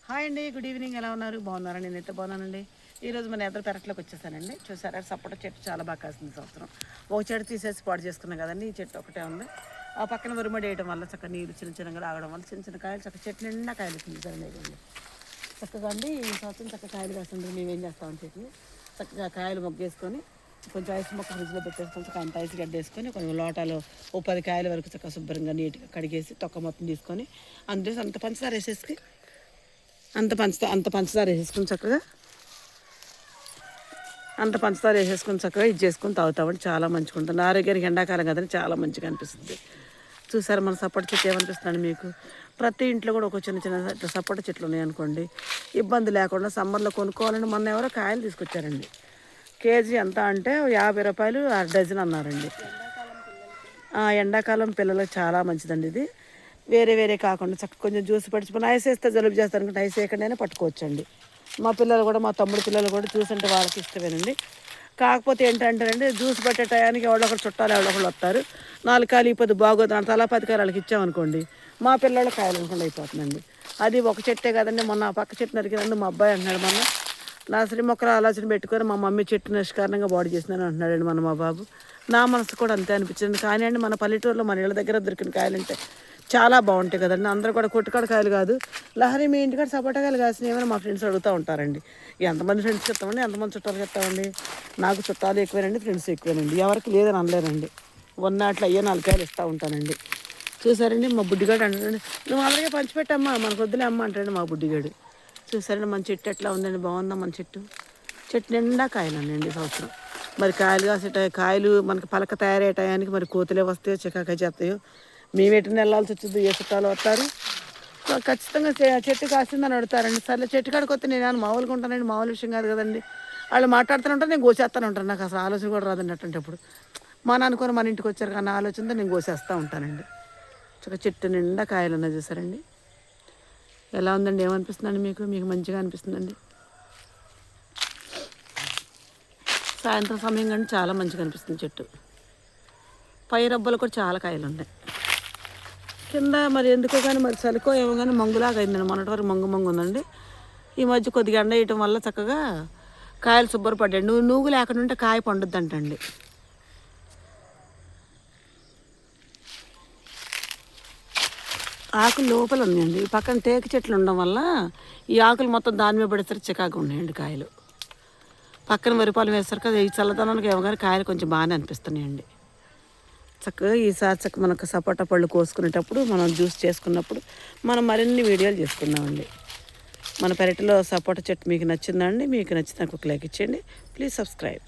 Hi అండి, good evening. ఎలా ఉన్నారు? బాగున్నారా? నేనైతే బాగున్నానండి. ఈరోజు మన ఎదురు పెరట్లోకి వచ్చేసానండి. చూసారా, సపోటా చెట్టు చాలా బాగా కాసింది సంవత్సరం. ఒక చెట్టు తీసేసి పాడు చేసుకున్నాం కదండి. ఈ చెట్టు ఒకటే ఉంది. ఆ పక్కన వరుమడి వేయడం వల్ల చక్కగా నీరు చిన్న చిన్నగా రావడం వల్ల చిన్న చిన్న కాయలు చక్కగా చెట్టు నిండా కాయలు వచ్చింది సరే. చక్కగా అండి ఈ సంవత్సరం చక్కగా కాయలు కాస్తుంది. మేమేం చేస్తామని చెప్పి చక్కగా కాయలు మొగ్గేసుకొని కొంచెం ఐస్ మొక్క ఫ్రిడ్జ్లో పెట్టేసుకొని కొంచెం ఐస్ గడ్డ వేసుకొని కొంచెం లోటాలో 10 కాయల వరకు చక్కగా శుభ్రంగా నీట్గా కడిగేసి తొక్క మొత్తం తీసుకొని అందులో అంత పంచదార వేసేసి అంత పంచదార వేసేసుకుని చక్కగా ఇది చేసుకొని తాగుతామండి. చాలా మంచిగా ఉంటుంది. ఆరోగ్యానికి ఎండాకాలం కదండి, చాలా మంచిగా అనిపిస్తుంది. చూసారు మన సపోటా చెట్టు ఏమనిపిస్తుందండి మీకు? ప్రతి ఇంట్లో కూడా ఒక చిన్న చిన్న ఇట్లా సపోటా చెట్లు ఉన్నాయనుకోండి, ఇబ్బంది లేకుండా సమ్మర్లో కొనుక్కోవాలని మొన్న ఎవరో కాయలు తీసుకొచ్చారండి. కేజీ ఎంత అంటే 50 రూపాయలు అర డజన్ అన్నారండి. ఎండాకాలం పిల్లలకు చాలా మంచిదండి ఇది. వేరే వేరే కాకుండా చక్కగా కొంచెం జ్యూస్ పట్టించుకుని ఐస్ వేస్తే జలుబు చేస్తారు అనుకుంటే ఐస్ వేయకుండానే పట్టుకోవచ్చండి. మా పిల్లలు కూడా, మా తమ్ముడు పిల్లలు కూడా జ్యూస్ అంటే వాళ్ళకి ఇష్టమేనండి. కాకపోతే ఏంటంటేనండి, జ్యూస్ పట్టే టయానికి ఎవరొకరు చుట్టాలు ఎవరొకరు వస్తారు, 4 కాయలు అయిపోతుంది బాగోదు అని తలా 10 కాయలు వాళ్ళకి ఇచ్చామనుకోండి, మా పిల్లలు కాయలు అనుకుండా అయిపోతుందండి. అది ఒక చెట్టే కదండి, మొన్న పక్క చెట్టు నరికినండి మా అబ్బాయి అంటున్నాడు. మొన్న నర్సరీ మొక్కల ఆలోచన పెట్టుకొని మా మమ్మీ చెట్టు నిష్కారణంగా బాడీ చేసిందని అంటున్నాడండి మన మా బాబు. నా మనసు కూడా అంతే అనిపించింది. కానీ అండి, మన పల్లెటూరులో మన ఇళ్ళ దగ్గర దొరికిన కాయలంటే చాలా బాగుంటాయి కదండి. అందరూ కూడా కొట్టుకాడ కాయలు కాదు, లహరి మీ ఇంటికాడ సపోటా కాయలు కాసినవి ఏమైనా మా ఫ్రెండ్స్ అడుగుతూ ఉంటారండి. ఎంతమంది ఫ్రెండ్స్కి ఇస్తామండి, ఎంతమంది చుట్టాలకి ఇస్తామండి? నాకు చుట్టాలు ఎక్కువేనండి, ఫ్రెండ్స్ ఎక్కువేనండి. ఎవరికి లేదని అనలేనండి. ఉన్నట్లు అయ్యే 4 కాయలు ఇస్తూ ఉంటానండి. చూసారండి మా బుడ్డిగాడు అంటాడండి, నువ్వు అలాగే పంచిపెట్టమ్మా, మనకు వద్దులే అమ్మ అంటాడు మా బుడ్డిగాడు. చూసారండి మన చెట్టు ఎట్లా ఉందండి, బాగుందా మన చెట్టు? చెట్టు నిండా కాయలు ఉన్నాయండి ఈ సంవత్సరం. మరి కాయలు కాసే కాయలు మనకి పలక తయారయ్యే టయానికి మరి కోతులే వస్తాయో చికాకాయ చేస్తాయో, మేము ఎటుని వెళ్ళాల్సి వచ్చింది, ఏ చుట్టాలు వస్తారు. ఖచ్చితంగా చెట్టు కాసిందని అడుగుతారండి. సరే చెట్టు కాడికి వస్తే నేను మామూలుగా ఉంటానండి, మామూలు విషయం కాదు కదండి. వాళ్ళు మాట్లాడుతూనే ఉంటారు, నేను కోసేస్తూనే ఉంటాను. నాకు అసలు ఆలోచన కూడా రాదండి అటువంటిప్పుడు. మా అనుకొని మన ఇంటికి వచ్చారు కానీ ఆలోచనతో నేను కోసేస్తూ ఉంటానండి. చెట్టు నిండా కాయలు ఉన్నాయి చూసారండి. ఎలా ఉందండి, ఏమనిపిస్తుందండి మీకు? మీకు మంచిగా అనిపిస్తుందండి. సాయంత్రం సమయం కానీ చాలా మంచిగా అనిపిస్తుంది చెట్టు. పై రబ్బలు కూడా చాలా కాయలు ఉన్నాయి. కింద మరి ఎందుకో కానీ మరి చలికో ఏమో కానీ మంగులాగా అయిందండి. మొన్నటి వరకు మంగు ఉందండి. ఈ మధ్య కొద్దిగా ఎండ వేయటం వల్ల చక్కగా కాయలు శుభ్రపడ్డాయి. నూగు లేకుండా ఉంటే కాయ పండుద్దంటండి. ఆకులు లోపల ఉన్నాయండి. పక్కన టేకు చెట్లు ఉండడం వల్ల ఈ ఆకులు మొత్తం దాని మీద పడేసరికి చికాకు ఉన్నాయండి కాయలు. పక్కన వరిపాలు వేస్తారు కదా, ఈ చల్లదనానికి ఏమో కానీ కాయలు కొంచెం బాగానే అనిపిస్తున్నాయండి. చక్కగా ఈసారి చక్కగా మనకు సపోటా పళ్ళు కోసుకునేటప్పుడు, మనం జ్యూస్ చేసుకున్నప్పుడు మనం మరిన్ని వీడియోలు చేసుకుందామండి. మన పెరటిలో సపోటా చెట్టు మీకు నచ్చిందా అండి? మీకు నచ్చితే నాకు ఒక లైక్ ఇచ్చేయండి. Please subscribe.